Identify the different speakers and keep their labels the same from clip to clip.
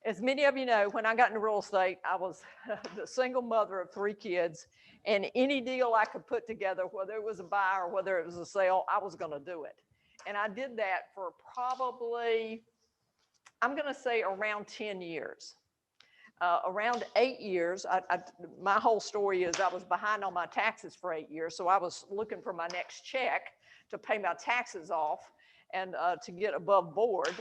Speaker 1: As many of you know, when I got into real estate, I was the single mother of 3 kids, and any deal I could put together, whether it was a buy or whether it was a sale, I was going to do it. And I did that for probably, I'm going to say around 10 years. Around 8 years, my whole story is I was behind on my taxes for 8 years, so I was looking for my next check to pay my taxes off and to get above board.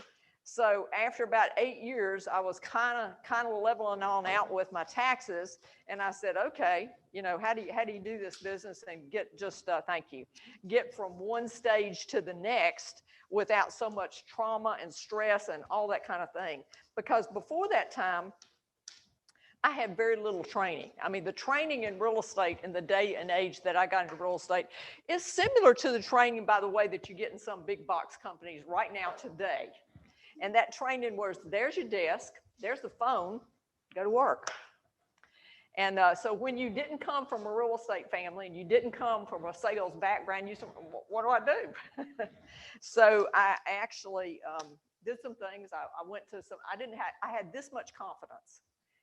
Speaker 1: So after about 8 years, I was kind of leveling on out with my taxes, and I said, okay, you know, how do you do this business and get just thank you, get from one stage to the next without so much trauma and stress and all that kind of thing? Because before that time, I had very little training. I mean, the training in real estate in the day and age that I got into real estate is similar to the training, by the way, that you get in some big box companies right now today. And that training was, there's your desk, there's the phone, go to work. And so when you didn't come from a real estate family and you didn't come from a sales background, you said, what do I do? So I actually did some things. I went to some, I had this much confidence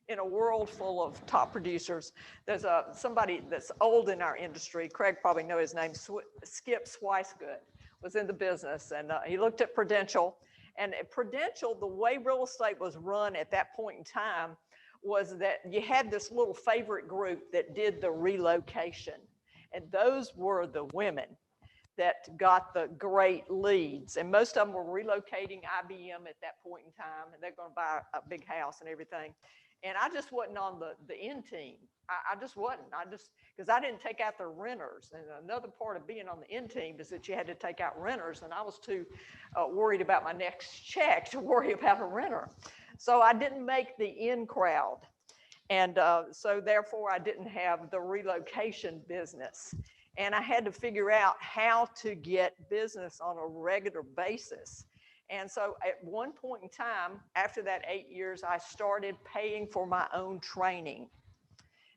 Speaker 1: in a world full of top producers. There's somebody that's old in our industry, Craig probably know his name, Skip Swicegood, was in the business, and he looked at Prudential. And at Prudential, the way real estate was run at that point in time was that you had this little favorite group that did the relocation. And those were the women that got the great leads. And most of them were relocating IBM at that point in time, and they're going to buy a big house and everything. And I just wasn't on the end team. I just wasn't. Because I didn't take out the renters. And another part of being on the end team is that you had to take out renters. And I was too worried about my next check to worry about a renter. So I didn't make the in crowd. And so therefore I didn't have the relocation business. And I had to figure out how to get business on a regular basis. And so at one point in time, after that 8 years, I started paying for my own training.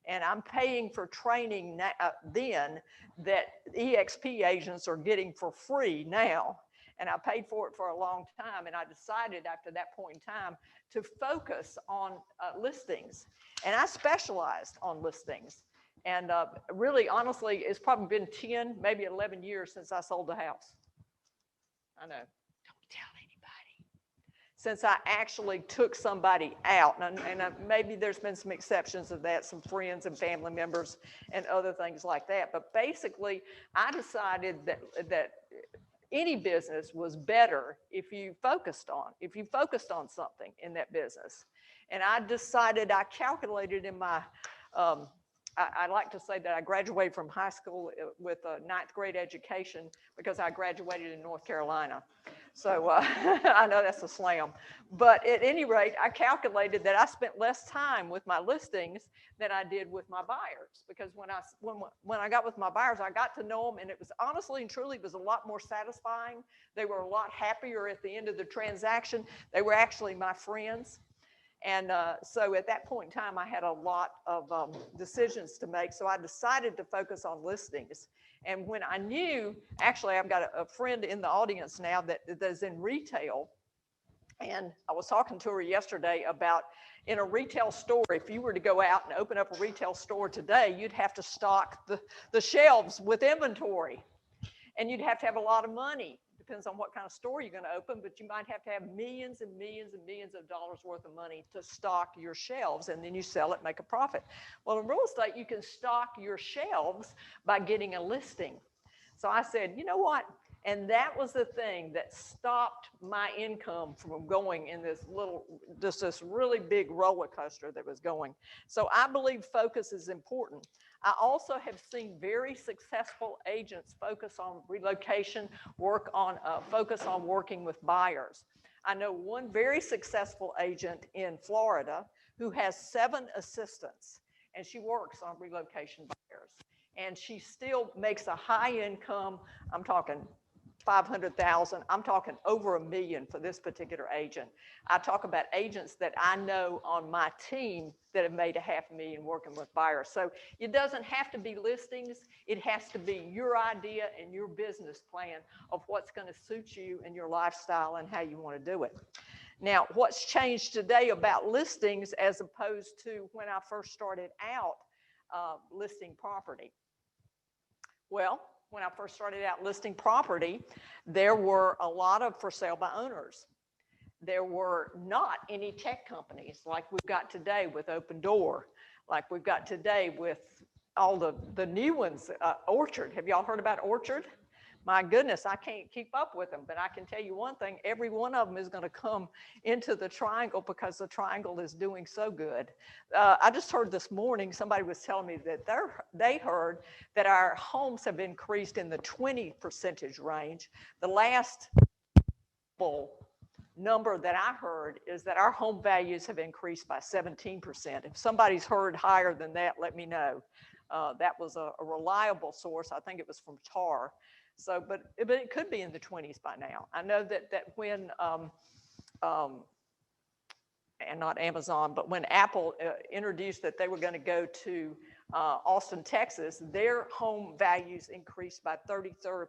Speaker 1: And I'm paying for training then that EXP agents are getting for free now. And I paid for it for a long time. And I decided after that point in time to focus on listings. And I specialized on listings. And really, honestly, it's probably been 10, maybe 11 years since I sold the house. I know. Since I actually took somebody out, and maybe there's been some exceptions of that, some friends and family members and other things like that. But basically, I decided that any business was better if you focused on something in that business. And I decided, I calculated in my, I like to say that I graduated from high school with a 9th grade education because I graduated in North Carolina. So I know that's a slam. But at any rate, I calculated that I spent less time with my listings than I did with my buyers. Because when I got with my buyers, I got to know them, and it was honestly and truly, it was a lot more satisfying. They were a lot happier at the end of the transaction. They were actually my friends. And so at that point in time, I had a lot of decisions to make. So I decided to focus on listings. And when I knew, actually, I've got a friend in the audience now that is in retail. And I was talking to her yesterday about in a retail store, if you were to go out and open up a retail store today, you'd have to stock the shelves with inventory. And you'd have to have a lot of money. Depends on what kind of store you're going to open, but you might have to have millions and millions and millions of dollars worth of money to stock your shelves, and then you sell it, make a profit. Well, in real estate, you can stock your shelves by getting a listing. So I said, you know what? And that was the thing that stopped my income from going in this really big roller coaster that was going. So I believe focus is important. I also have seen very successful agents focus on relocation, focus on working with buyers. I know one very successful agent in Florida who has 7 assistants, and she works on relocation buyers. And she still makes a high income. I'm talking 500,000. I'm talking over $1 million for this particular agent. I talk about agents that I know on my team that have made $500,000 working with buyers. So it doesn't have to be listings. It has to be your idea and your business plan of what's going to suit you and your lifestyle and how you want to do it. Now, what's changed today about listings as opposed to when I first started out listing property? Well, when I first started out listing property, there were a lot of for sale by owners. There were not any tech companies like we've got today with Open Door, like we've got today with all the new ones. Orchard, have y'all heard about Orchard? My goodness, I can't keep up with them, but I can tell you one thing, every one of them is going to come into the Triangle because the Triangle is doing so good. I just heard this morning, somebody was telling me that they heard that our homes have increased in the 20% range. The last number that I heard is that our home values have increased by 17%. If somebody's heard higher than that, let me know. That was a reliable source. I think it was from TAR. So, but it could be in the 20s by now. I know that when, and not Amazon, but when Apple introduced that they were going to go to Austin, Texas, their home values increased by 33%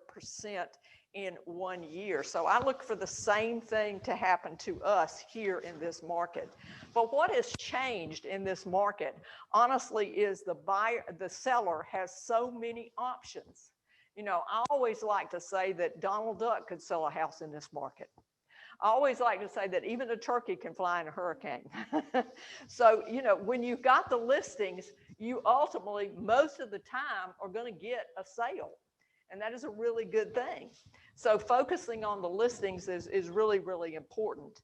Speaker 1: in 1 year. So I look for the same thing to happen to us here in this market. But what has changed in this market, honestly, is the seller has so many options. You know, I always like to say that Donald Duck could sell a house in this market. I always like to say that even a turkey can fly in a hurricane. So, you know, when you've got the listings, you ultimately, most of the time, are going to get a sale. And that is a really good thing. So focusing on the listings is really, really important.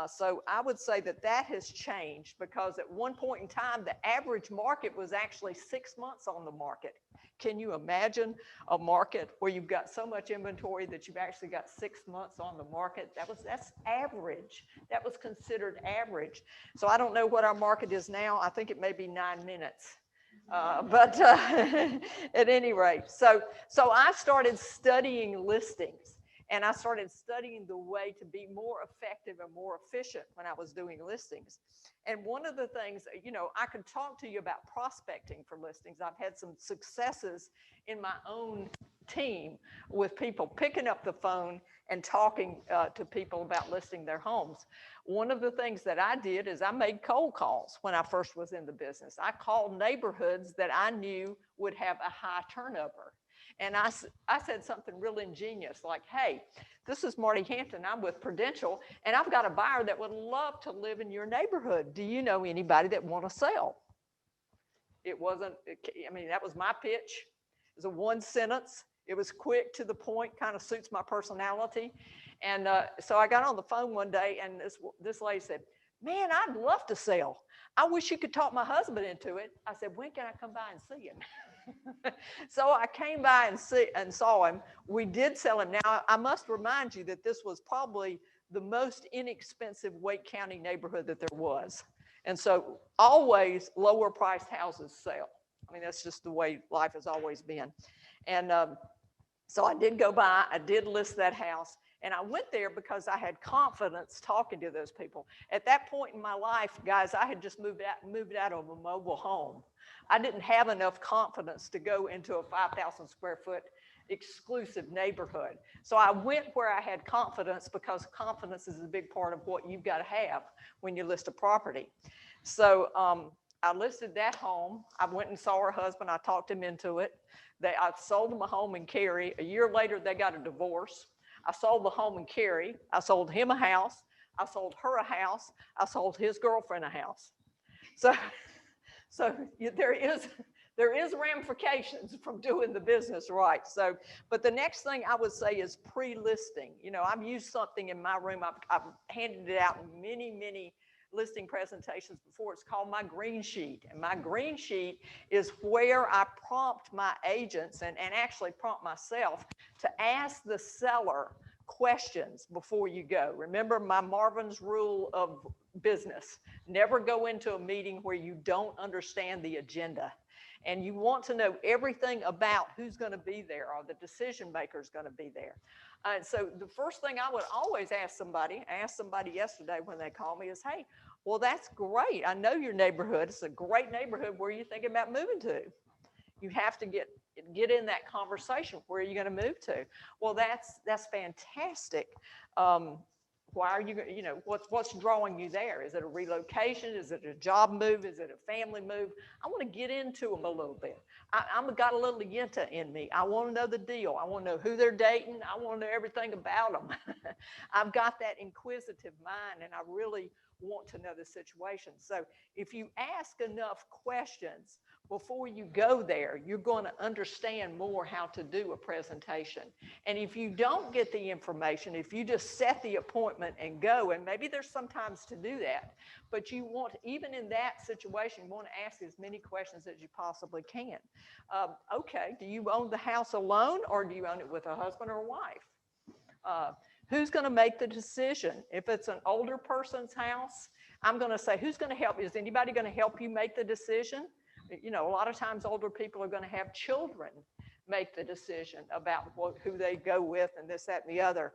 Speaker 1: So I would say that has changed because at one point in time, the average market was actually 6 months on the market. Can you imagine a market where you've got so much inventory that you've actually got 6 months on the market? That's average. That was considered average. So I don't know what our market is now. I think it may be 9 minutes. But at any rate, so I started studying listings, and I started studying the way to be more effective and more efficient when I was doing listings. And one of the things, you know, I could talk to you about prospecting for listings. I've had some successes in my own team with people picking up the phone and talking to people about listing their homes. One of the things that I did is I made cold calls when I first was in the business. I called neighborhoods that I knew would have a high turnover. And I said something really ingenious like, hey, this is Marti Hampton. I'm with Prudential, and I've got a buyer that would love to live in your neighborhood. Do you know anybody that want to sell? It wasn't, I mean, that was my pitch. It was a one sentence. It was quick to the point, kind of suits my personality. And so I got on the phone one day, and this lady said, man, I'd love to sell. I wish you could talk my husband into it. I said, when can I come by and see him? So I came by and saw him. We did sell him. Now, I must remind you that this was probably the most inexpensive Wake County neighborhood that there was. And so always lower priced houses sell. I mean, that's just the way life has always been. And so I did go by, I did list that house, and I went there because I had confidence talking to those people. At that point in my life, guys, I had just moved out of a mobile home. I didn't have enough confidence to go into a 5,000 square foot exclusive neighborhood. So I went where I had confidence, because confidence is a big part of what you've got to have when you list a property. So I listed that home. I went and saw her husband. I talked him into it. I sold them a home in Cary. A year later, they got a divorce. I sold the home in Cary. I sold him a house. I sold her a house. I sold his girlfriend a house. So there is ramifications from doing the business right. So, but the next thing I would say is pre-listing. You know, I've used something in my room. I've handed it out in many listing presentations before. It's called my green sheet. And my green sheet is where I prompt my agents and actually prompt myself to ask the seller questions before you go. Remember my Marvin's rule of business. Never go into a meeting where you don't understand the agenda. And you want to know everything about who's going to be there, or the decision maker is going to be there. So the first thing I would always ask somebody, I asked somebody yesterday when they called me, is, hey, well, that's great. I know your neighborhood. It's a great neighborhood. Where are you thinking about moving to? You have to get in that conversation. Where are you going to move to? Well, that's fantastic. Why are you, you know, what's drawing you there? Is it a relocation? Is it a job move? Is it a family move? I want to get into them a little bit. I've got a little yenta in me. I want to know the deal. I want to know who they're dating. I want to know everything about them. I've got that inquisitive mind, and I really want to know the situation. So if you ask enough questions before you go there, you're going to understand more how to do a presentation. And if you don't get the information, if you just set the appointment and go, and maybe there's sometimes to do that, but you want, even in that situation, you want to ask as many questions as you possibly can. Okay, do you own the house alone, or do you own it with a husband or a wife? Who's going to make the decision? If it's an older person's house, I'm going to say, who's going to help? Is anybody going to help you make the decision? You know, a lot of times older people are going to have children make the decision about who they go with and this, that, and the other.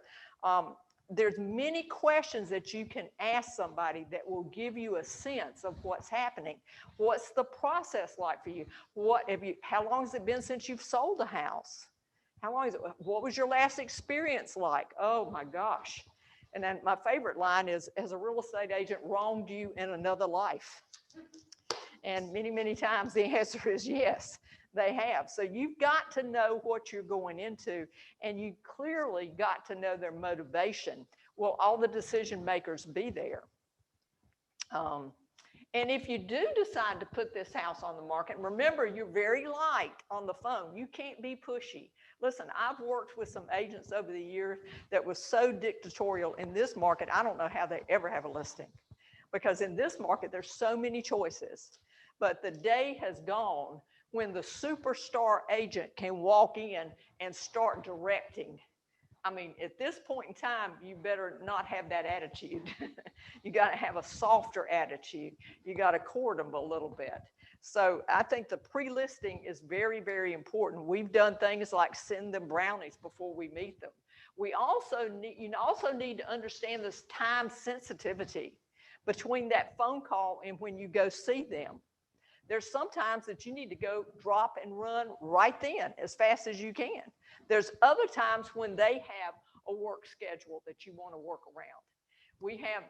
Speaker 1: There's many questions that you can ask somebody that will give you a sense of what's happening. What's the process like for you? How long has it been since you've sold a house? How long is it? What was your last experience like? Oh my gosh. And then my favorite line is, has a real estate agent wronged you in another life? And many, many times the answer is yes, they have. So you've got to know what you're going into, and you clearly got to know their motivation. Will all the decision makers be there? And if you do decide to put this house on the market, remember, you're very light on the phone. You can't be pushy. Listen, I've worked with some agents over the years that was so dictatorial in this market, I don't know how they ever have a listing. Because in this market, there's so many choices. But the day has gone when the superstar agent can walk in and start directing. I mean, at this point in time, you better not have that attitude. You got to have a softer attitude. You got to court them a little bit. So I think the pre-listing is very, very important. We've done things like send them brownies before we meet them. You also need to understand this time sensitivity between that phone call and when you go see them. There's sometimes that you need to go drop and run right then as fast as you can. There's other times when they have a work schedule that you want to work around. We have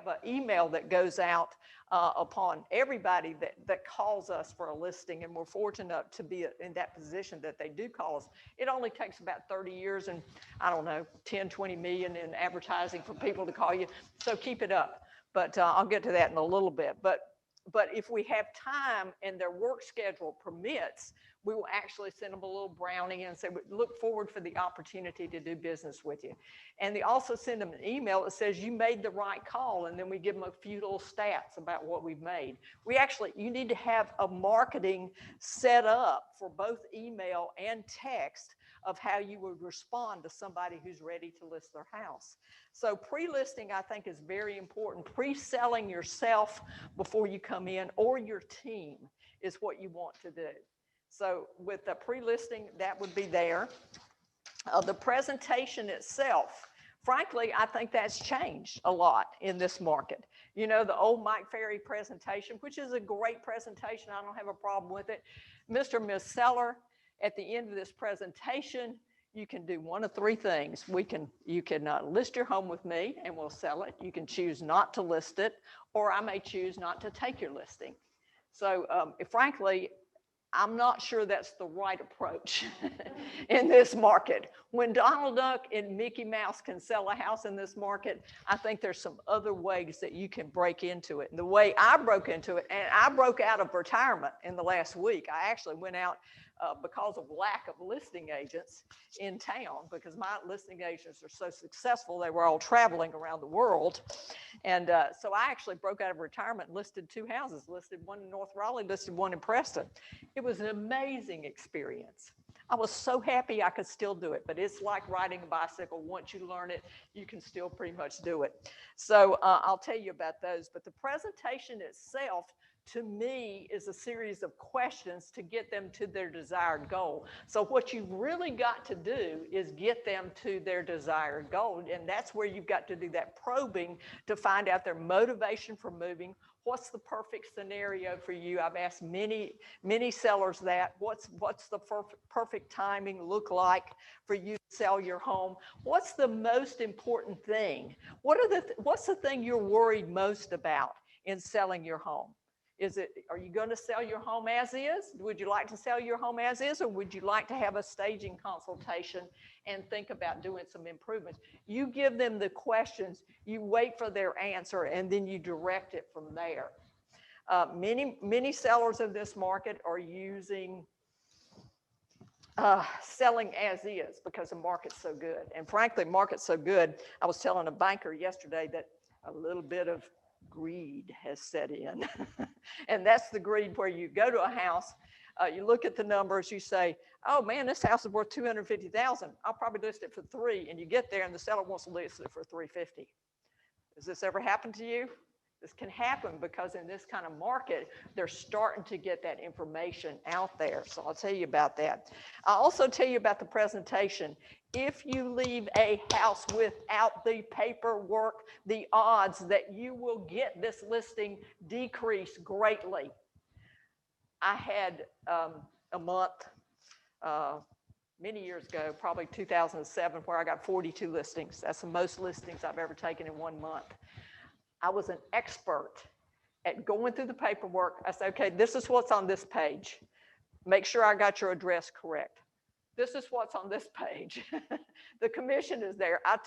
Speaker 1: an email that goes out upon everybody that calls us for a listing, and we're fortunate to be in that position that they do call us. It only takes about 30 years and, I don't know, 10, 20 million in advertising for people to call you. So keep it up. But I'll get to that in a little bit. But if we have time and their work schedule permits, we will actually send them a little brownie and say, look forward for the opportunity to do business with you. And they also send them an email that says you made the right call, and then we give them a few little stats about what we've made. You need to have a marketing set up for both email and text of how you would respond to somebody who's ready to list their house. So pre-listing, I think, is very important. Pre-selling yourself before you come in, or your team, is what you want to do. So with the pre-listing, that would be there. The presentation itself, frankly, I think that's changed a lot in this market. You know, the old Mike Ferry presentation, which is a great presentation. I don't have a problem with it. Mr. and Ms. Seller, at the end of this presentation, you can do one of three things. You can list your home with me and we'll sell it. You can choose not to list it, or I may choose not to take your listing. So frankly, I'm not sure that's the right approach in this market. When Donald Duck and Mickey Mouse can sell a house in this market, I think there's some other ways that you can break into it. And the way I broke into it, and I broke out of retirement in the last week. I actually went out because of lack of listing agents in town, because my listing agents are so successful, they were all traveling around the world. And so I actually broke out of retirement and listed 2 houses, listed one in North Raleigh, listed one in Preston. It was an amazing experience. I was so happy I could still do it, but it's like riding a bicycle. Once you learn it, you can still pretty much do it. So I'll tell you about those, but the presentation itself, to me, is a series of questions to get them to their desired goal. So what you've really got to do is get them to their desired goal. And that's where you've got to do that probing to find out their motivation for moving. What's the perfect scenario for you? I've asked many sellers that. What's the perfect perfect timing look like for you to sell your home? What's the most important thing? What's the thing you're worried most about in selling your home? Are you going to sell your home as is? Would you like to sell your home as is, or would you like to have a staging consultation and think about doing some improvements? You give them the questions, you wait for their answer, and then you direct it from there. Many sellers in this market are using selling as is because the market's so good. And frankly, market's so good. I was telling a banker yesterday that a little bit of greed has set in. And that's the greed where you go to a house, you look at the numbers, you say, oh man, this house is worth $250,000. I'll probably list it for $3 million. And you get there and the seller wants to list it for $350,000. Has this ever happened to you? This can happen because in this kind of market, they're starting to get that information out there. So I'll tell you about that. I'll also tell you about the presentation. If you leave a house without the paperwork, the odds that you will get this listing decrease greatly. I had a month many years ago, probably 2007, where I got 42 listings. That's the most listings I've ever taken in 1 month. I was an expert at going through the paperwork. I said, okay, this is what's on this page. Make sure I got your address correct. This is what's on this page. The commission is there. I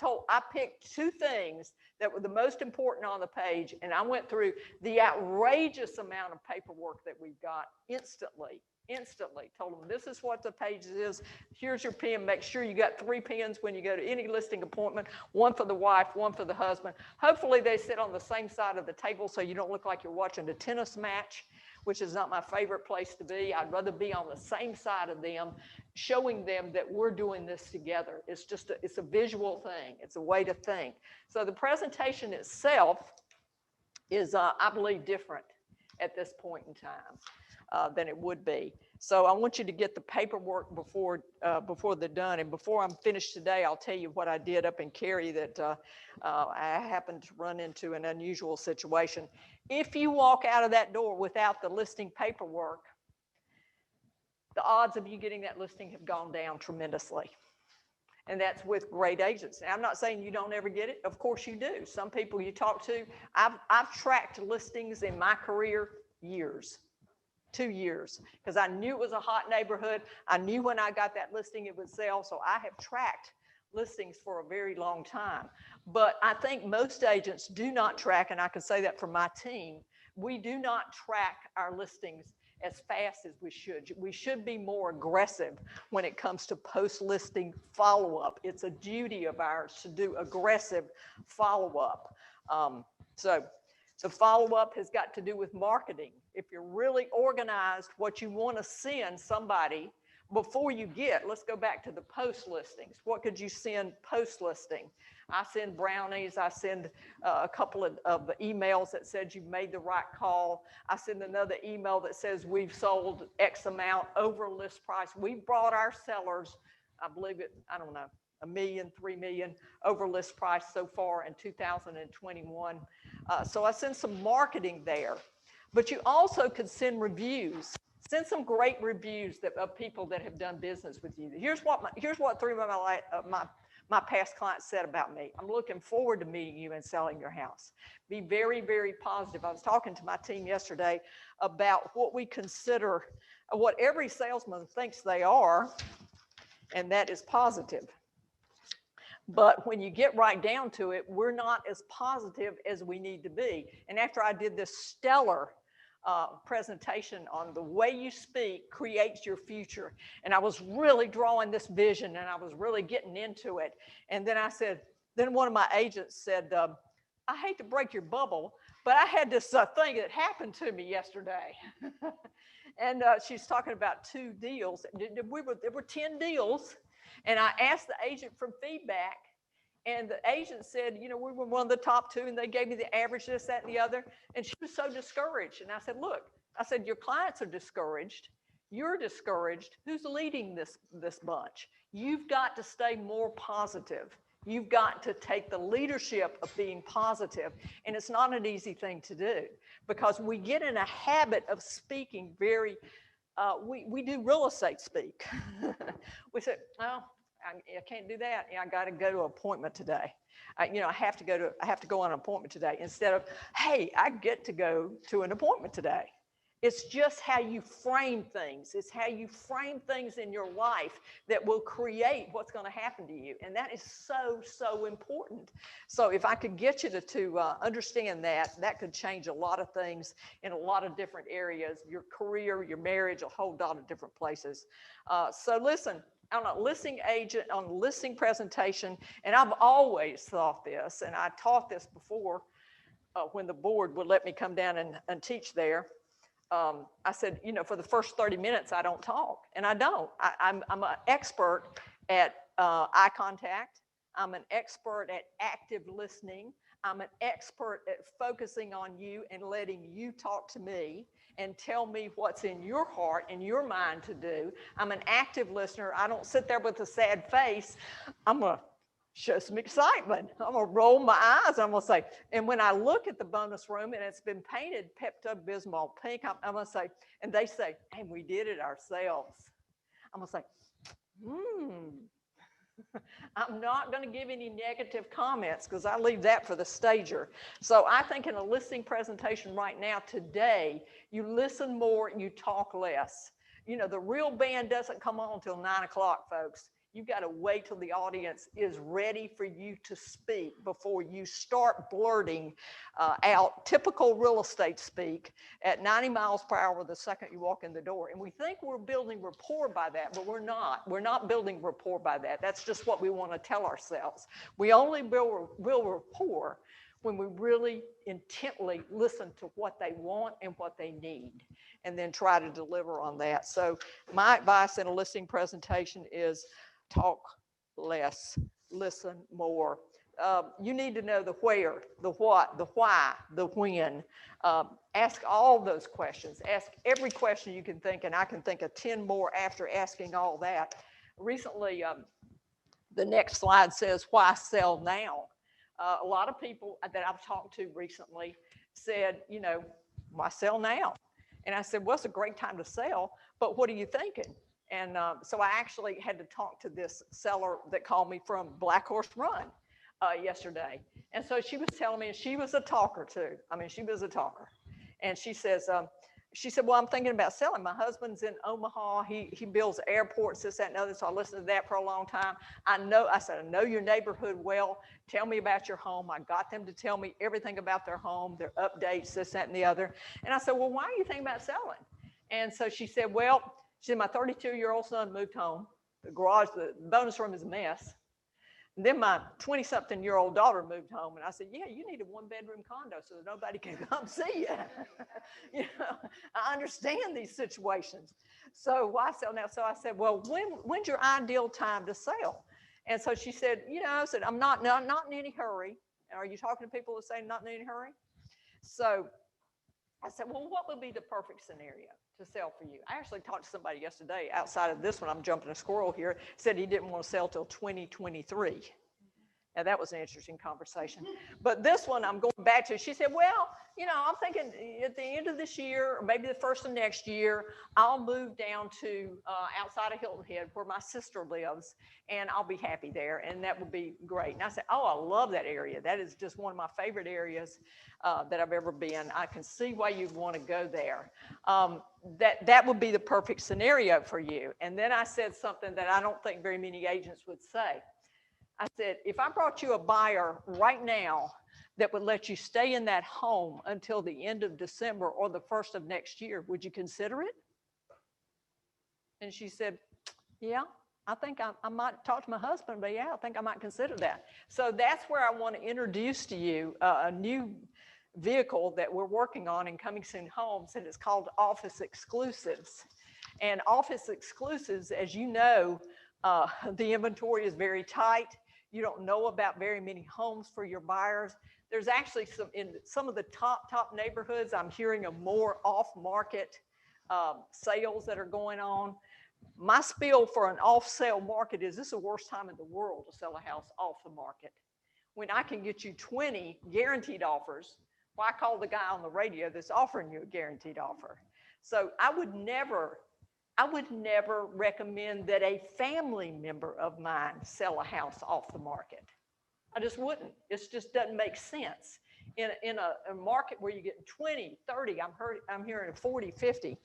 Speaker 1: picked 2 things that were the most important on the page, and I went through the outrageous amount of paperwork that we've got instantly. Told them, this is what the page is. Here's your pen. Make sure you got 3 pens when you go to any listing appointment, 1 for the wife, 1 for the husband. Hopefully they sit on the same side of the table so you don't look like you're watching a tennis match, which is not my favorite place to be. I'd rather be on the same side of them, showing them that we're doing this together. It's a visual thing. It's a way to think. So the presentation itself is, I believe, different at this point in time than it would be. So I want you to get the paperwork before they're done. And before I'm finished today, I'll tell you what I did up in Cary that I happened to run into an unusual situation. If you walk out of that door without the listing paperwork, the odds of you getting that listing have gone down tremendously. And that's with great agents. Now, I'm not saying you don't ever get it. Of course you do. Some people you talk to, I've tracked listings in my career years. 2 years, because I knew it was a hot neighborhood. I knew when I got that listing it would sell. So I have tracked listings for a very long time. But I think most agents do not track, and I can say that for my team, we do not track our listings as fast as we should. We should be more aggressive when it comes to post-listing follow-up. It's a duty of ours to do aggressive follow-up. So the follow-up has got to do with marketing. If you're really organized, what you want to send somebody before you get, let's go back to the post listings. What could you send post listing? I send brownies. I send a couple of emails that said you've made the right call. I send another email that says we've sold X amount over list price. We brought our sellers, I believe it, I don't know, $1 million, $3 million over list price so far in 2021. So I send some marketing there. But you also could send reviews. Send some great reviews of people that have done business with you. Here's what 3 of my past clients said about me. I'm looking forward to meeting you and selling your house. Be very, very positive. I was talking to my team yesterday about what we consider, what every salesman thinks they are, and that is positive. But when you get right down to it, we're not as positive as we need to be. And after I did this stellar presentation on the way you speak creates your future, and I was really drawing this vision and I was really getting into it. And then then one of my agents said, I hate to break your bubble, but I had this thing that happened to me yesterday. And she's talking about 2 deals. There were 10 deals. And I asked the agent for feedback, and the agent said, you know, we were one of the top 2, and they gave me the average, this, that, and the other. And she was so discouraged. And I said, look, your clients are discouraged. You're discouraged. Who's leading this bunch? You've got to stay more positive. You've got to take the leadership of being positive. And it's not an easy thing to do, because we get in a habit of speaking very we do real estate speak. We said, oh, I can't do that. I got to go to an appointment today. I have to go on an appointment today, instead of, hey, I get to go to an appointment today. It's just how you frame things. It's how you frame things in your life that will create what's going to happen to you. And that is so, so important. So if I could get you to understand that, that could change a lot of things in a lot of different areas, your career, your marriage, a whole lot of different places. So listen, on a listing agent, on a listing presentation, and I've always thought this, and I taught this before when the board would let me come down and teach there. I said, for the first 30 minutes, I don't talk, and I don't. I'm an expert at eye contact. I'm an expert at active listening. I'm an expert at focusing on you and letting you talk to me and tell me what's in your heart and your mind to do. I'm an active listener. I don't sit there with a sad face. I'm going to show some excitement. I'm going to roll my eyes. I'm going to say, and when I look at the bonus room and it's been painted Pepto-Bismol pink, I'm going to say, and they say, hey, we did it ourselves. I'm going to say, I'm not going to give any negative comments because I leave that for the stager. So I think in a listing presentation right now, today, you listen more, you talk less. The real band doesn't come on until 9 o'clock, folks. You've got to wait till the audience is ready for you to speak before you start blurting out typical real estate speak at 90 miles per hour the second you walk in the door. And we think we're building rapport by that, but we're not. We're not building rapport by that. That's just what we want to tell ourselves. We only build real rapport when we really intently listen to what they want and what they need, and then try to deliver on that. So my advice in a listing presentation is talk less, listen more. You need to know the where, the what, the why, the when. Ask all those questions. Ask every question you can think, and I can think of 10 more after asking all that. Recently, the next slide says, why sell now? A lot of people that I've talked to recently said, why sell now? And I said, well, it's a great time to sell, but what are you thinking? And so I actually had to talk to this seller that called me from Black Horse Run yesterday. And so she was telling me, and she was a talker too. I mean, she was a talker. And she said, well, I'm thinking about selling. My husband's in Omaha. He builds airports, this, that, and other. So I listened to that for a long time. I said, I know your neighborhood well. Tell me about your home. I got them to tell me everything about their home, their updates, this, that, and the other. And I said, well, why are you thinking about selling? And so she said, well, my 32-year-old son moved home. The garage, the bonus room is a mess. And then my 20-something-year-old daughter moved home, and I said, yeah, you need a one-bedroom condo so that nobody can come see you. I understand these situations. So why sell now? So I said, well, when's your ideal time to sell? And so she said, I said, I'm not in any hurry. And are you talking to people who say not in any hurry? So I said, well, what would be the perfect scenario to sell for you? I actually talked to somebody yesterday outside of this one. I'm jumping a squirrel here. Said he didn't want to sell till 2023. Now, that was an interesting conversation. But this one I'm going back to. She said, well, I'm thinking at the end of this year, or maybe the first of next year, I'll move down to outside of Hilton Head where my sister lives, and I'll be happy there, and that would be great. And I said, oh, I love that area. That is just one of my favorite areas that I've ever been. I can see why you'd want to go there. That would be the perfect scenario for you. And then I said something that I don't think very many agents would say. I said, if I brought you a buyer right now that would let you stay in that home until the end of December or the first of next year, would you consider it? And she said, yeah, I think I might talk to my husband, but yeah, I think I might consider that. So that's where I want to introduce to you a new vehicle that we're working on in Coming Soon Homes, and it's called Office Exclusives. And Office Exclusives, as you know, the inventory is very tight. You don't know about very many homes for your buyers. There's actually in some of the top neighborhoods, I'm hearing of more off-market sales that are going on. My spiel for an off-sale market is this is the worst time in the world to sell a house off the market. When I can get you 20 guaranteed offers, well, I call the guy on the radio that's offering you a guaranteed offer. So I would never I would never recommend that a family member of mine sell a house off the market. I just wouldn't. It just doesn't make sense. In a market where you get 20, 30, I'm hearing 40, 50.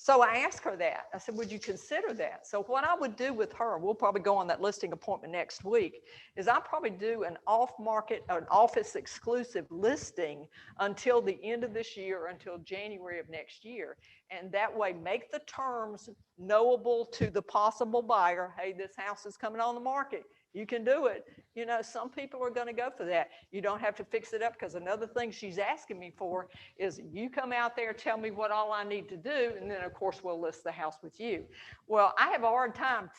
Speaker 1: So I asked her that. I said, would you consider that? So what I would do with her, we'll probably go on that listing appointment next week, is I'll probably do an off-market, an office exclusive listing until the end of this year, until January of next year. And that way make the terms knowable to the possible buyer. Hey, this house is coming on the market. You can do it. You know, some people are going to go for that. You don't have to fix it up, because another thing she's asking me for is you come out there, tell me what all I need to do, and then of course we'll list the house with you. Well, I have a hard time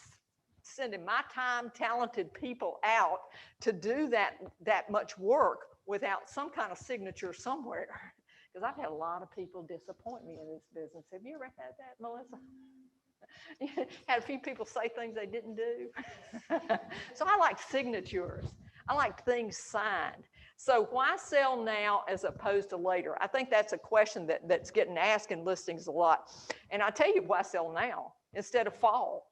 Speaker 1: sending my time, talented people out to do that much work without some kind of signature somewhere. Because I've had a lot of people disappoint me in this business. Have you ever had that, Melissa? Had a few people say things they didn't do. So I like signatures. I like things signed. So why sell now as opposed to later? I think that's a question that's getting asked in listings a lot. And I tell you why sell now instead of fall.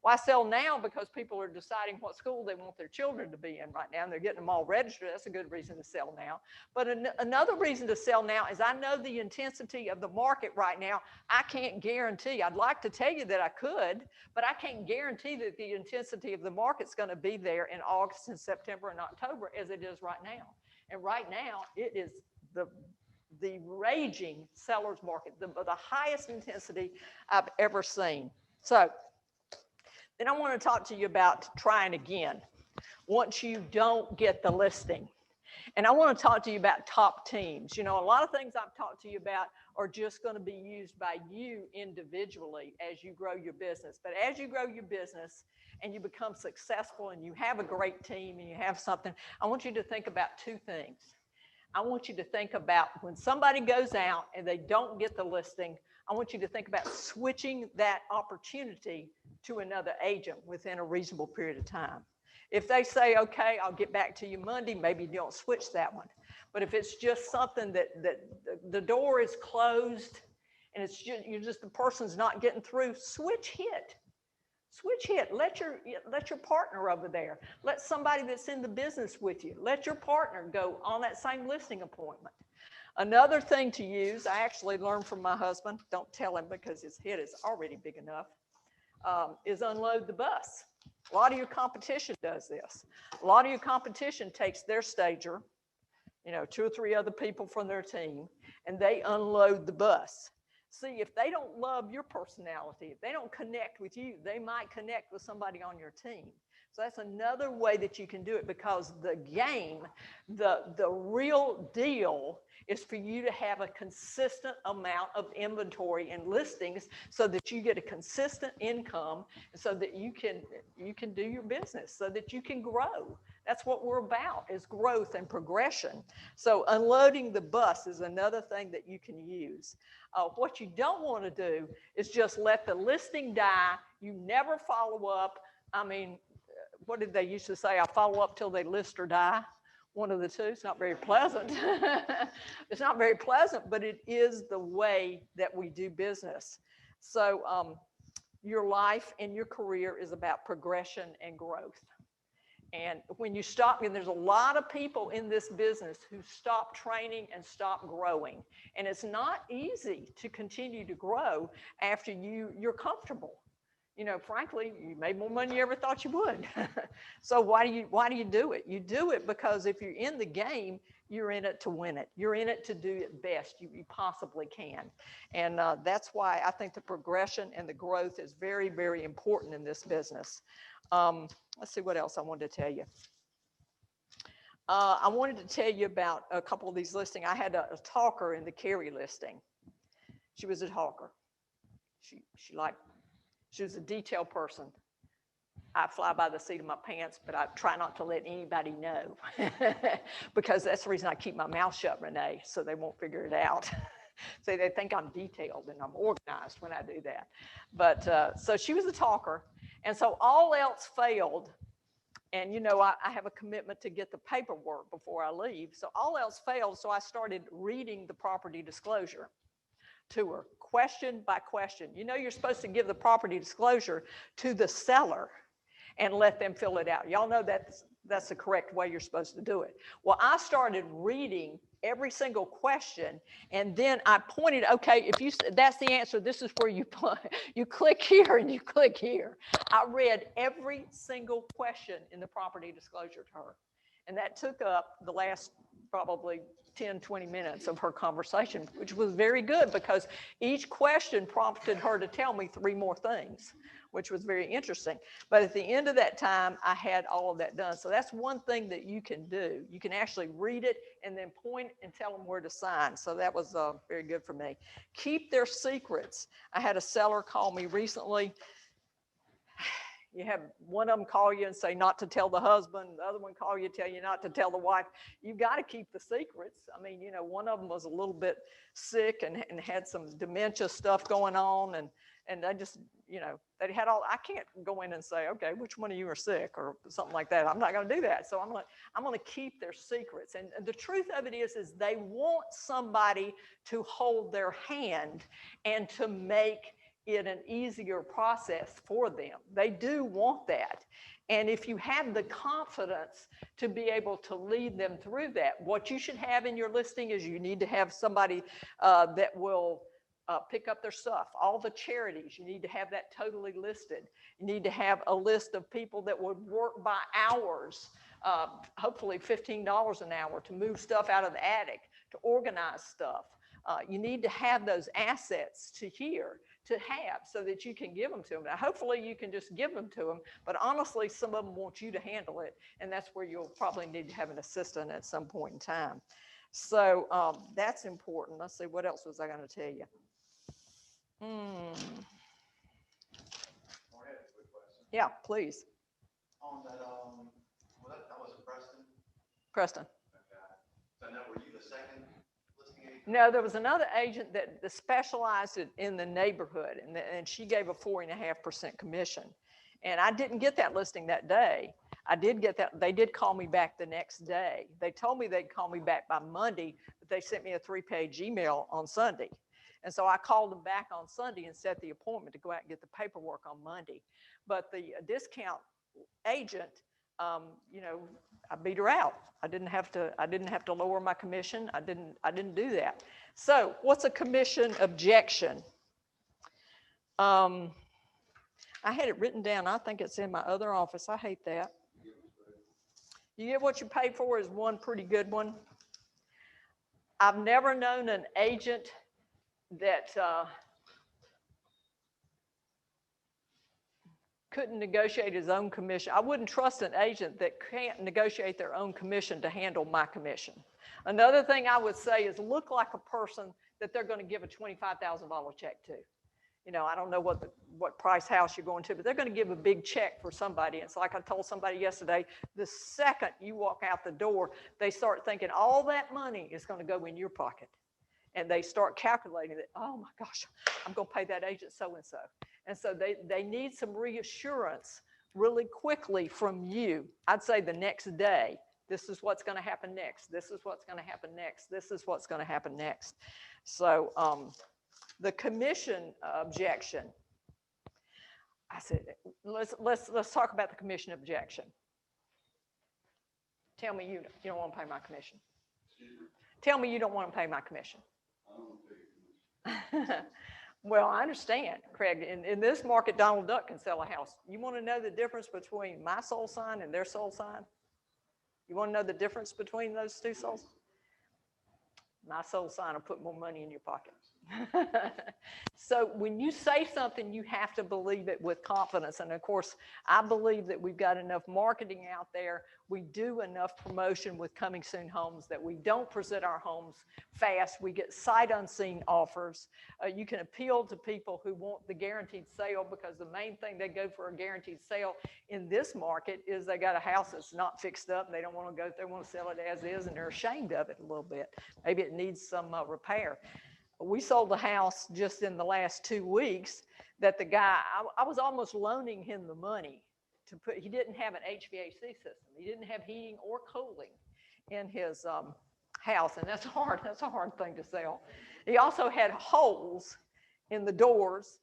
Speaker 1: Why sell now? Because people are deciding what school they want their children to be in right now, and they're getting them all registered. That's a good reason to sell now. But another reason to sell now is I know the intensity of the market right now. I can't guarantee. I'd like to tell you that I could, but I can't guarantee that the intensity of the market's going to be there in August and September and October as it is right now. And right now, it is the raging seller's market, the highest intensity I've ever seen. So then I want to talk to you about trying again once you don't get the listing. And I want to talk to you about top teams. You know, a lot of things I've talked to you about are just going to be used by you individually as you grow your business. But as you grow your business and you become successful and you have a great team and you have something, I want you to think about two things. I want you to think about when somebody goes out and they don't get the listing, I want you to think about switching that opportunity to another agent within a reasonable period of time. If they say, okay, I'll get back to you Monday, maybe you don't switch that one. But if it's just something that the door is closed and it's just the person's not getting through, switch hit. Switch hit. Let your partner over there. Let somebody that's in the business with you. Let your partner go on that same listing appointment. Another thing to use, I actually learned from my husband, don't tell him because his hit is already big enough, is unload the bus. A lot of your competition does this. A lot of your competition takes their stager, you know, 2 or 3 other people from their team, and they unload the bus. See, if they don't love your personality, if they don't connect with you, they might connect with somebody on your team. So that's another way that you can do it, because the game, the real deal is for you to have a consistent amount of inventory and listings so that you get a consistent income, so that you can do your business, so that you can grow. That's what we're about, is growth and progression. So unloading the bus is another thing that you can use. What you don't want to do is just let the listing die. You never follow up. I mean, what did they used to say? I follow up till they list or die. One of the two. It's not very pleasant. It's not very pleasant, but it is the way that we do business. So your life and your career is about progression and growth. And when you stop, and there's a lot of people in this business who stop training and stop growing. And it's not easy to continue to grow after you're comfortable. You know, frankly, you made more money than you ever thought you would. So why do you do it? You do it because if you're in the game, you're in it to win it. You're in it to do it best you possibly can. And that's why I think the progression and the growth is very, very important in this business. Let's see what else I wanted to tell you. I wanted to tell you about a couple of these listings. I had a talker in the Cary listing. She was a talker. She was a detail person. I fly by the seat of my pants, but I try not to let anybody know because that's the reason I keep my mouth shut, Renee, so they won't figure it out. So they think I'm detailed and I'm organized when I do that. But so she was a talker. And so all else failed. And, you know, I have a commitment to get the paperwork before I leave. So all else failed. So I started reading the property disclosure. to her, question by question. You know, you're supposed to give the property disclosure to the seller and let them fill it out. Y'all know that's the correct way you're supposed to do it. Well, I started reading every single question, and then I pointed, okay, if you that's the answer, this is where you click here and you click here. I read every single question in the property disclosure to her, and that took up the last probably 10, 20 minutes of her conversation, which was very good because each question prompted her to tell me 3 more things, which was very interesting. But at the end of that time, I had all of that done. So that's one thing that you can do. You can actually read it and then point and tell them where to sign. So that was very good for me. Keep their secrets. I had a seller call me recently. You have one of them call you and say not to tell the husband, the other one call you, tell you not to tell the wife. You've got to keep the secrets. I mean, you know, one of them was a little bit sick and had some dementia stuff going on, and I just, you know, they had all, I can't go in and say, okay, which one of you are sick or something like that. I'm not going to do that. So I'm going to keep their secrets. And the truth of it is they want somebody to hold their hand and to make it an easier process for them. They do want that. And if you have the confidence to be able to lead them through that, what you should have in your listing is you need to have somebody that will pick up their stuff. All the charities, you need to have that totally listed. You need to have a list of people that would work by hours, hopefully $15 an hour, to move stuff out of the attic, to organize stuff. You need to have those assets to have so that you can give them to them. Now, hopefully you can just give them to them, but honestly, some of them want you to handle it, and that's where you'll probably need to have an assistant at some point in time. So that's important. Let's see, what else was I going to tell you?
Speaker 2: I had a quick question.
Speaker 1: Yeah, please.
Speaker 2: On that, well, that was Preston.
Speaker 1: Preston.
Speaker 2: Okay. So now, were you the second listing agent?
Speaker 1: No, there was another agent that specialized in the neighborhood, and she gave a 4.5% commission. And I didn't get that listing that day. I did get that. They did call me back the next day. They told me they'd call me back by Monday, but they sent me a 3-page email on Sunday. And so I called them back on Sunday and set the appointment to go out and get the paperwork on Monday. But the discount agent, you know, I beat her out. I didn't have to lower my commission. I didn't do that. So what's a commission objection? I had it written down. I think it's in my other office. I hate that. You get what you pay for is one pretty good one. I've never known an agent that couldn't negotiate his own commission. I wouldn't trust an agent that can't negotiate their own commission to handle my commission. Another thing I would say is look like a person that they're going to give a $25,000 check to. You know, I don't know what price house you're going to, but they're going to give a big check for somebody. It's like I told somebody yesterday, the second you walk out the door, they start thinking all that money is going to go in your pocket. And they start calculating that, oh my gosh, I'm going to pay that agent so-and-so. And so they need some reassurance really quickly from you. I'd say the next day, this is what's going to happen next. This is what's going to happen next. This is what's going to happen next. So the commission objection, I said, let's talk about the commission objection. Tell me you don't want to pay my commission. Tell me you don't want to pay my commission. Well, I understand, Craig. In this market, Donald Duck can sell a house. You want to know the difference between my soul sign and their soul sign? You want to know the difference between those two souls? My soul sign will put more money in your pocket. So when you say something, you have to believe it with confidence. And of course, I believe that we've got enough marketing out there. We do enough promotion with Coming Soon Homes that we don't present our homes fast. We get sight unseen offers. You can appeal to people who want the guaranteed sale, because the main thing they go for a guaranteed sale in this market is they got a house that's not fixed up and they don't want to go, they want to sell it as is, and they're ashamed of it a little bit. Maybe it needs some repair. We sold a house just in the last 2 weeks that the guy, I was almost loaning him the money to put, he didn't have an HVAC system. He didn't have heating or cooling in his house, and that's hard. That's a hard thing to sell. He also had holes in the doors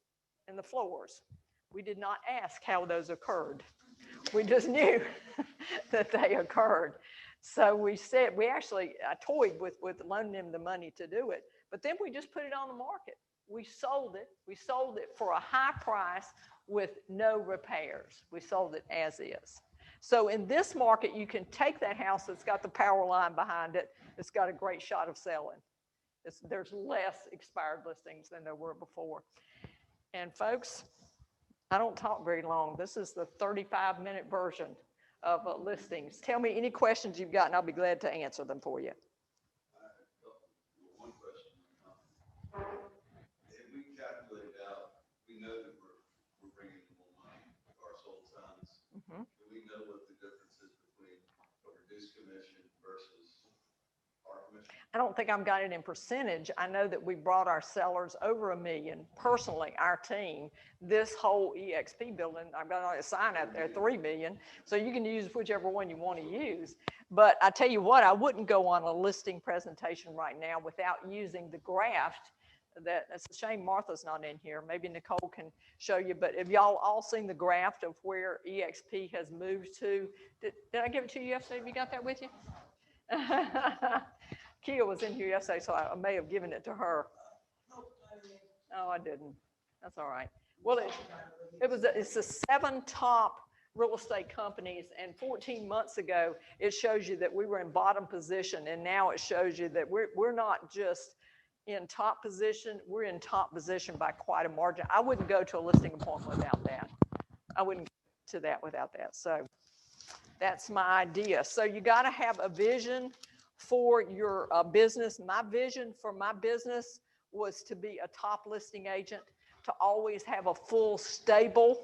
Speaker 1: and the floors. We did not ask how those occurred. We just knew that they occurred. So we said, I toyed with loaning him the money to do it, but then we just put it on the market. We sold it. We sold it for a high price with no repairs. We sold it as is. So in this market, you can take that house that's got the power line behind it. It's got a great shot of selling. There's less expired listings than there were before. And folks, I don't talk very long. This is the 35-minute version of listings. Tell me any questions you've got, and I'll be glad to answer them for you.
Speaker 3: One question. If we calculate out, we know that we're bringing in more money for our sold tons.
Speaker 1: Mm-hmm.
Speaker 3: Do we know what the difference is between a reduced commission versus our commission?
Speaker 1: I don't think I've got it in percentage. I know that we brought our sellers over $1 million. Personally, our team, this whole EXP building, I've got a sign out there, 3 million. So you can use whichever one you want to use. But I tell you what, I wouldn't go on a listing presentation right now without using the graph. That's a shame Martha's not in here. Maybe Nicole can show you. But have y'all all seen the graph of where EXP has moved to? Did I give it to you yesterday? Have you got that with you? Kia was in here yesterday, so I may have given it to her. Oh, I didn't. That's all right. Well, it's the 7 top real estate companies, and 14 months ago, it shows you that we were in bottom position, and now it shows you that we're not just in top position, we're in top position by quite a margin. I wouldn't go to a listing appointment without that. I wouldn't go to that without that. So that's my idea. So you got to have a vision for your business. My vision for my business was to be a top listing agent, to always have a full stable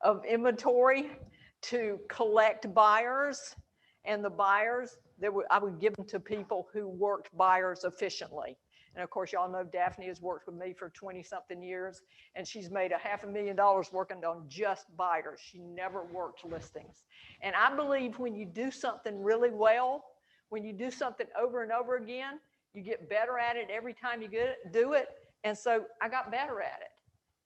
Speaker 1: of inventory, to collect buyers, and the buyers I would give them to people who worked buyers efficiently. And of course, y'all know Daphne has worked with me for 20-something years, and she's made $500,000 working on just buyers. She never worked listings. And I believe when you do something really well, when you do something over and over again, you get better at it every time you do it. And so I got better at it.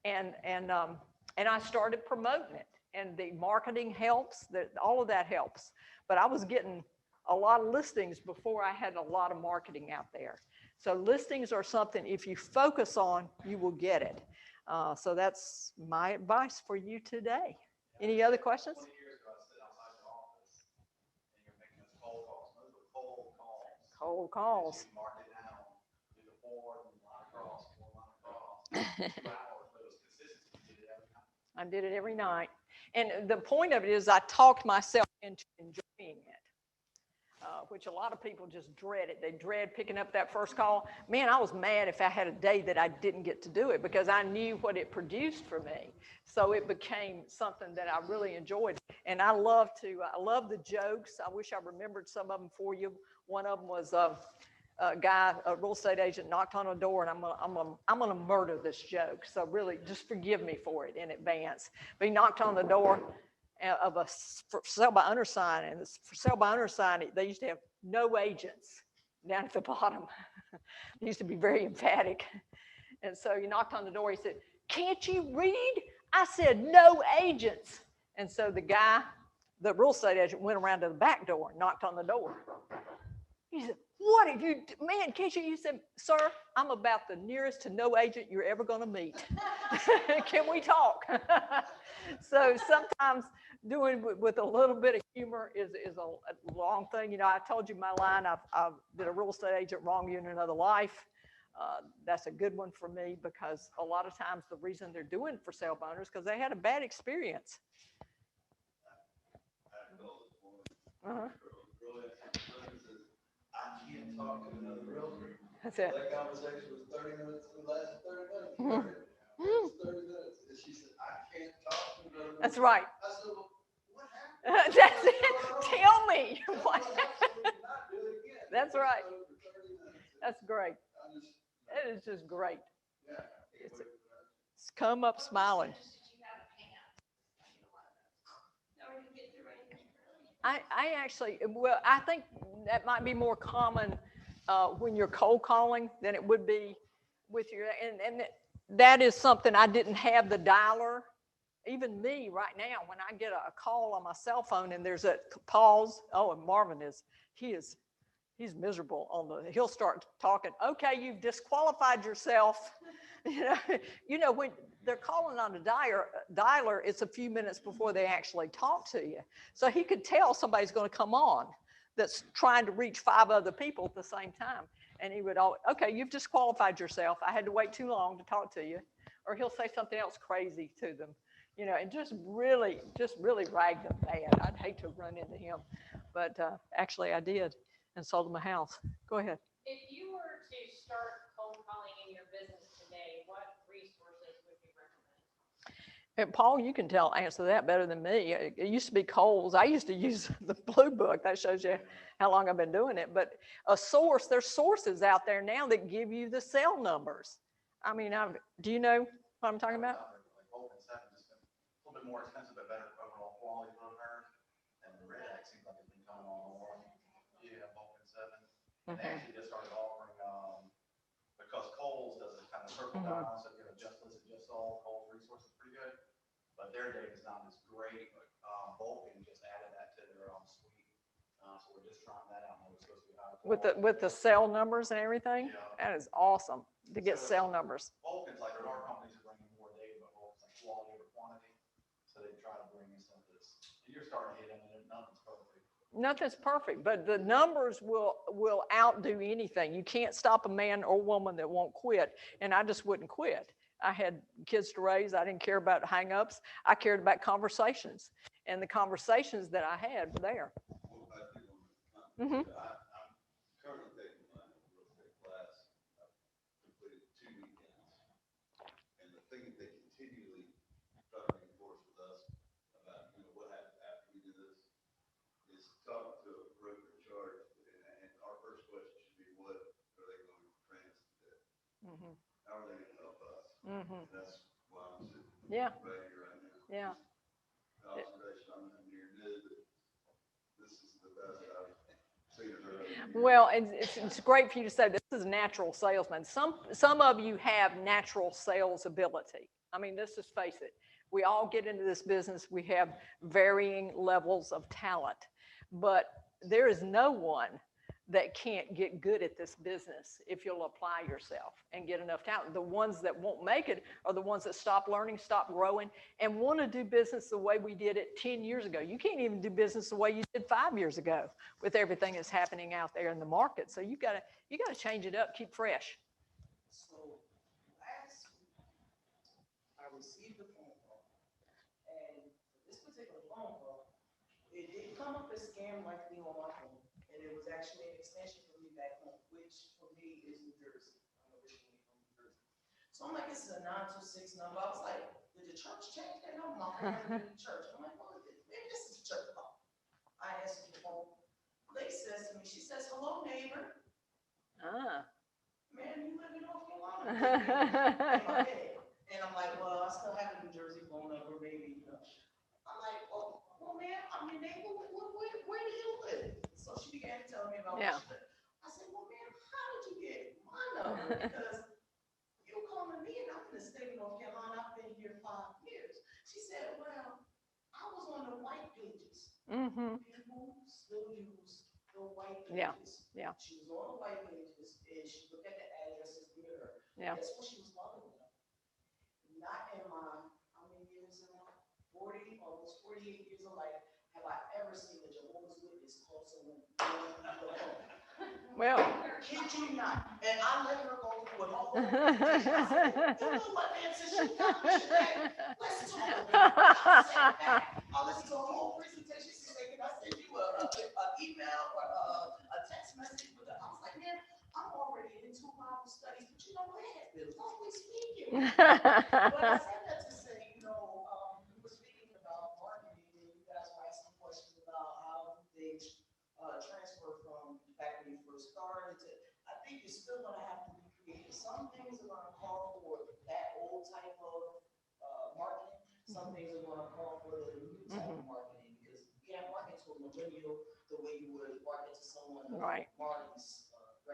Speaker 1: And I started promoting it. And the marketing helps, all of that helps. But I was getting a lot of listings before I had a lot of marketing out there. So listings are something, if you focus on, you will get it. So that's my advice for you today. Any other questions?
Speaker 2: 20 years ago, I stood outside your office, and you're making those cold calls. Those were cold calls.
Speaker 1: Cold calls.
Speaker 2: You mark it down, do the four line across, 2 hours, but it was consistent. You did it every time.
Speaker 1: I did it every night. And the point of it is I talked myself into enjoying it. Which a lot of people just dread it. They dread picking up that first call. Man, I was mad if I had a day that I didn't get to do it because I knew what it produced for me. So it became something that I really enjoyed. And I love the jokes. I wish I remembered some of them for you. One of them was a guy, a real estate agent, knocked on a door, and I'm gonna murder this joke. So really, just forgive me for it in advance. But he knocked on the door of a for sale by owner sign, and this for sale by owner sign, they used to have no agents down at the bottom. They used to be very emphatic. And so he knocked on the door. He said, "Can't you read?" I said, "No agents." And so the real estate agent, went around to the back door and knocked on the door. He said, "What have you, man, can't you?" He said, "Sir, I'm about the nearest to no agent you're ever going to meet. Can we talk?" So sometimes doing with a little bit of humor is a long thing. You know, I told you my line, I've been a real estate agent wrong you in another life. That's a good one for me because a lot of times the reason they're doing for sale by owners because they had a bad experience. Uh-huh.
Speaker 3: I can't talk to another realtor.
Speaker 1: That's it.
Speaker 3: That conversation was 30 minutes, it lasted 30 minutes.
Speaker 1: Mm-hmm.
Speaker 3: It was 30 minutes. And she said, "I can't talk to another realtor."
Speaker 1: That's right.
Speaker 3: I said, "Well, what happened?"
Speaker 1: That's it. Tell me. What?
Speaker 3: Absolutely not do it again.
Speaker 1: That's right.
Speaker 3: It was over 30 minutes.
Speaker 1: That's great. It is just great.
Speaker 3: Yeah.
Speaker 1: It's come up smiling. I actually, well, I think that might be more common when you're cold calling than it would be with your, and that is something I didn't have the dialer. Even me right now, when I get a call on my cell phone and there's a pause, oh, and Marvin he's miserable on he'll start talking, okay, you've disqualified yourself. When they're calling on a dialer, it's a few minutes before they actually talk to you. So he could tell somebody's going to come on that's trying to reach 5 other people at the same time. And he would always, okay, you've disqualified yourself. I had to wait too long to talk to you. Or he'll say something else crazy to them, and just really rag them bad. I'd hate to run into him, but actually I did and sold him a house. Go ahead.
Speaker 4: If you were to start cold calling in your business today, what resources would you recommend?
Speaker 1: And Paul, you can answer that better than me. It used to be Kohl's. I used to use the Blue Book. That shows you how long I've been doing it. But there's sources out there now that give you the cell numbers. I mean, do you know what I'm talking about?
Speaker 2: Like Vulcan 7 has been a little bit more expensive, but better overall quality for her. And the Red Axe seems like it's been coming on more. Yeah, Vulcan 7. And they actually just started offering, because Kohl's does this kind of circle dial, so if you have a just list, just all, Kohl's resource is pretty good. But their data is not as great. Vulcan just added that to their suite. So we're just trying that out. And we're supposed to be higher
Speaker 1: With the cell numbers and everything?
Speaker 2: Yeah.
Speaker 1: That is awesome to get cell numbers.
Speaker 2: Vulcan's like, there are companies that bring in more data, but Vulcan's like quality over quantity. So they try to bring in some of this. You're starting to hit them, and nothing's perfect.
Speaker 1: Nothing's perfect, but the numbers will outdo anything. You can't stop a man or woman that won't quit, and I just wouldn't quit. I had kids to raise. I didn't care about hang-ups. I cared about conversations, and the conversations that I had were there.
Speaker 3: Well, I think
Speaker 1: Mm-hmm.
Speaker 3: I'm currently taking my real estate class. I've completed 2 weekends. And the thing that they continually try to reinforce with us about, what happens after we do this is talk to a broker in charge. And our first question should be, what are they going to train us to do?
Speaker 1: Mm-hmm.
Speaker 3: How are they going to help us?
Speaker 1: Mm-hmm.
Speaker 3: And that's why I'm sitting
Speaker 1: Yeah.
Speaker 3: right here right now.
Speaker 1: Yeah.
Speaker 3: The observation I'm here new, but this is the best I've seen it earlier.
Speaker 1: Well, it's great for you to say this is natural salesman. Some of you have natural sales ability. I mean, let's just face it. We all get into this business. We have varying levels of talent, but there is no one that can't get good at this business if you'll apply yourself and get enough talent. The ones that won't make it are the ones that stop learning, stop growing, and want to do business the way we did it 10 years ago. You can't even do business the way you did 5 years ago with everything that's happening out there in the market. So you got to change it up, keep fresh.
Speaker 5: So last week, I received a phone call, and this particular phone call, it didn't come up as scam likely on my phone, and it was actually an extension for me back home, which for me is New Jersey. I'm originally from New Jersey. So I'm like, this is a 926 number. I was like, did the church change that number? My phone had been in church. I'm like, well, maybe this is the church phone. I answered the phone. Lady says to me, she says, hello, neighbor.
Speaker 1: Ah.
Speaker 5: Man, you live in North Carolina. In my head. And I'm like, well, I still have a New Jersey phone number, maybe. I'm like, well, man, I'm your neighbor. Where do you live? So she began to tell me about
Speaker 1: Yeah.
Speaker 5: what she lived. I said, well, man, how did you get my number? Because you calling me, and I'm in the state of North Carolina. I've been here 5 years. She said, well, I was on the white pages.
Speaker 1: Mm-hmm.
Speaker 5: People still use the white
Speaker 1: Yeah.
Speaker 5: pages.
Speaker 1: Yeah.
Speaker 5: She was on the white pages, and she looked at the addresses near her.
Speaker 1: Yeah.
Speaker 5: Guess what she was following them? Not in my, how many years in my 40, almost 48 years of life, have I ever seen a Jehovah's Witness call someone on the phone.
Speaker 1: Well.
Speaker 5: Kid you not. And I let her go with my whole presentation. I said, you know what, man, since you got me today, let's talk about it. I sat back, I listened to a whole presentation. She said, can I send you an email or a text message? I was like, man, I'm already into Bible studies, but you know what? It's always speaking. But I said that to say, we were speaking about marketing, and you guys were asking questions about how things transfer from back when you first started to, I think you're still going to have to be creative. Some things are going to call for that old type of marketing. Some things are going to call for the new type of marketing, because you can't market to a millennial the way you would market to someone of
Speaker 1: Right.
Speaker 5: Marty's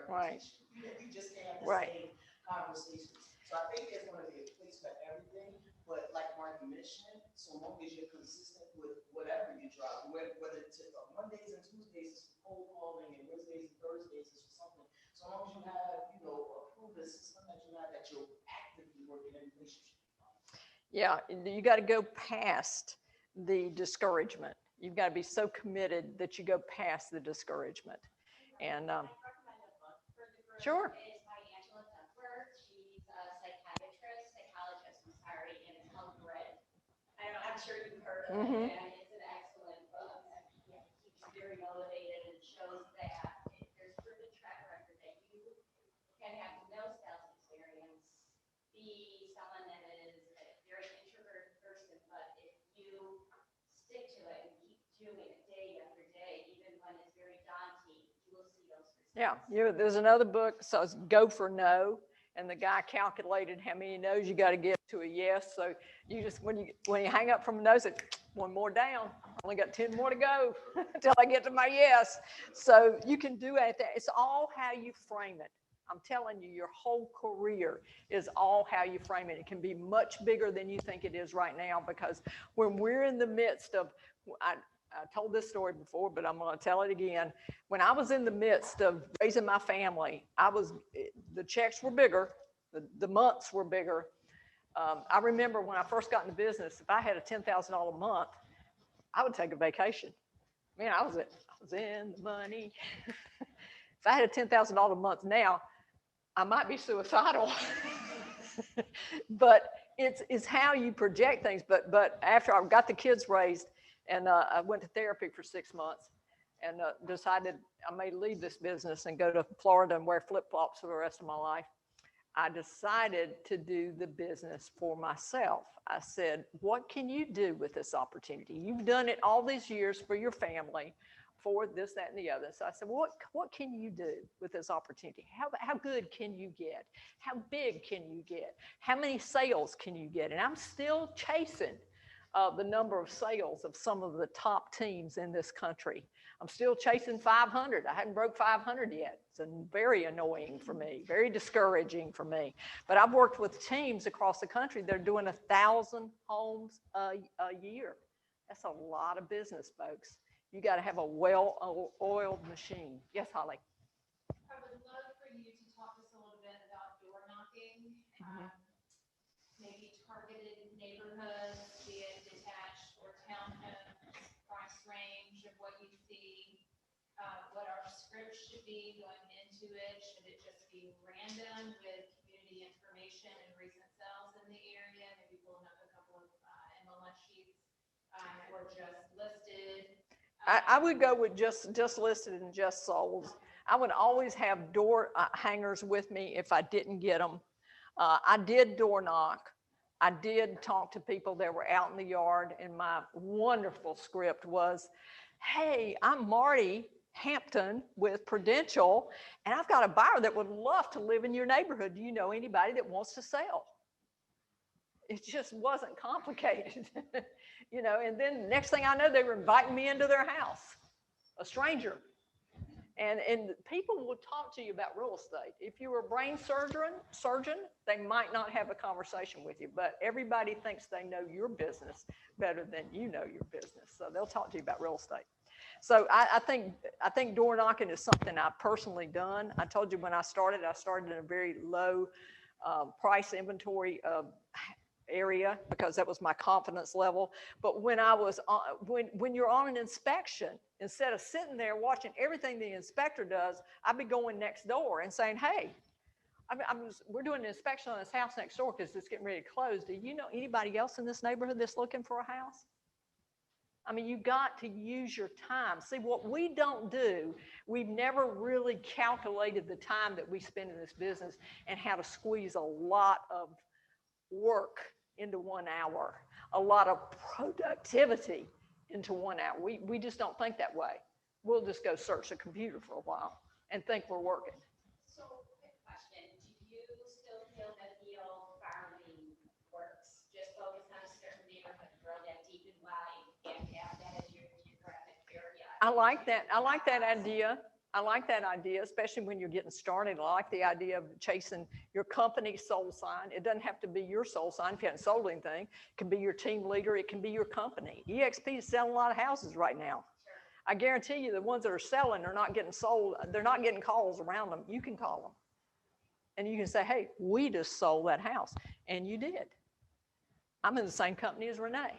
Speaker 1: Right.
Speaker 5: You just can't have the
Speaker 1: Right.
Speaker 5: same conversations. So I think there's gonna be a place for everything, but like Marty mentioned, so long as you're consistent with whatever you drop, whether it's Mondays and Tuesdays is for cold calling and Wednesdays and Thursdays is for something. So long as you have, a proven system that you have that you're actively working in relationship.
Speaker 1: Yeah, you got to go past the discouragement. You've got to be so committed that you go past the discouragement. And
Speaker 4: I recommend a book for the group.
Speaker 1: Sure.
Speaker 4: It's by Angela Duckworth. She's a psychologist, I'm sorry, and it's called Grit. I'm sure you've heard of
Speaker 1: Mhm.
Speaker 4: it, and it's an excellent book. It keeps you very motivated and shows that there's proven track record that you can have no sales experience, be someone that is a very introverted person, but if you stick to it and keep doing it day after day, even when it's very daunting, you will see those results.
Speaker 1: yeah, there's another book, so it's Go for No. And the guy calculated how many no's you got to get to a yes. So you just, when you hang up from a no, say, one more down. Only got 10 more to go until I get to my yes. So you can do it. It's all how you frame it. I'm telling you, your whole career is all how you frame it. It can be much bigger than you think it is right now, because when we're in the midst of, I told this story before, but I'm going to tell it again. When I was in the midst of raising my family, the checks were bigger, the months were bigger. I remember when I first got in the business, if I had a $10,000 a month, I would take a vacation. Man, I was in the money. If I had a $10,000 a month now, I might be suicidal. But it's how you project things. But after I got the kids raised, and I went to therapy for 6 months, and decided I may leave this business and go to Florida and wear flip-flops for the rest of my life. I decided to do the business for myself. I said, what can you do with this opportunity? You've done it all these years for your family, for this, that, and the other. So I said, what can you do with this opportunity? How good can you get? How big can you get? How many sales can you get? And I'm still chasing the number of sales of some of the top teams in this country. I'm still chasing 500. I hadn't broke 500 yet. It's very annoying for me, very discouraging for me. But I've worked with teams across the country that are doing 1,000 homes a year. That's a lot of business, folks. You got to have a well-oiled machine. Yes, Holly.
Speaker 6: I would love for you to talk to us a little bit about door knocking, maybe targeted neighborhoods, be it detached or townhomes, price range of what you see, what our script should be going into it. Should it just be random with community information and recent sales in the area? Maybe pulling up a couple of MLS sheets, or just listed.
Speaker 1: I would go with just listed and just sold. I would always have door hangers with me if I didn't get them. I did door knock. I did talk to people that were out in the yard, and my wonderful script was, hey, I'm Marti Hampton with Prudential, and I've got a buyer that would love to live in your neighborhood. Do you know anybody that wants to sell? It just wasn't complicated. And then next thing I know, they were inviting me into their house, a stranger. And people will talk to you about real estate. If you were a brain surgeon, they might not have a conversation with you, but everybody thinks they know your business better than you know your business. So they'll talk to you about real estate. So I think door knocking is something I've personally done. I told you when I started in a very low price inventory area, because that was my confidence level. But when I was on, when you're on an inspection, instead of sitting there watching everything the inspector does, I'd be going next door and saying, hey, we're doing an inspection on this house next door because it's getting ready to close. Do you know anybody else in this neighborhood that's looking for a house? I mean, you got to use your time. See, what we don't do, we've never really calculated the time that we spend in this business and how to squeeze a lot of work into 1 hour, a lot of productivity into 1 hour. We just don't think that way. We'll just go search the computer for a while and think we're working.
Speaker 4: So, quick question, do you still feel that the old farming works? Just focus on a certain neighborhood, grow that deep and wide, and have that as your geographic area?
Speaker 1: I like that. I like that idea. I like that idea, especially when you're getting started. I like the idea of chasing your company soul sign. It doesn't have to be your soul sign if you haven't sold anything. It can be your team leader. It can be your company. EXP is selling a lot of houses right now. I guarantee you the ones that are selling are not getting sold. They're not getting calls around them. You can call them. And you can say, hey, we just sold that house. And you did. I'm in the same company as Renee.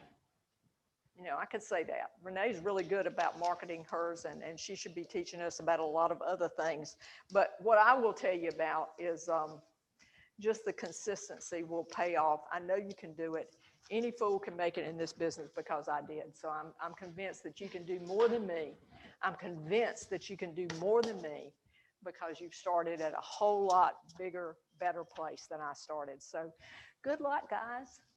Speaker 1: You know, I could say that. Renee's really good about marketing hers, and she should be teaching us about a lot of other things. But what I will tell you about is just the consistency will pay off. I know you can do it. Any fool can make it in this business because I did. So I'm convinced that you can do more than me. I'm convinced that you can do more than me because you've started at a whole lot bigger, better place than I started. So good luck, guys.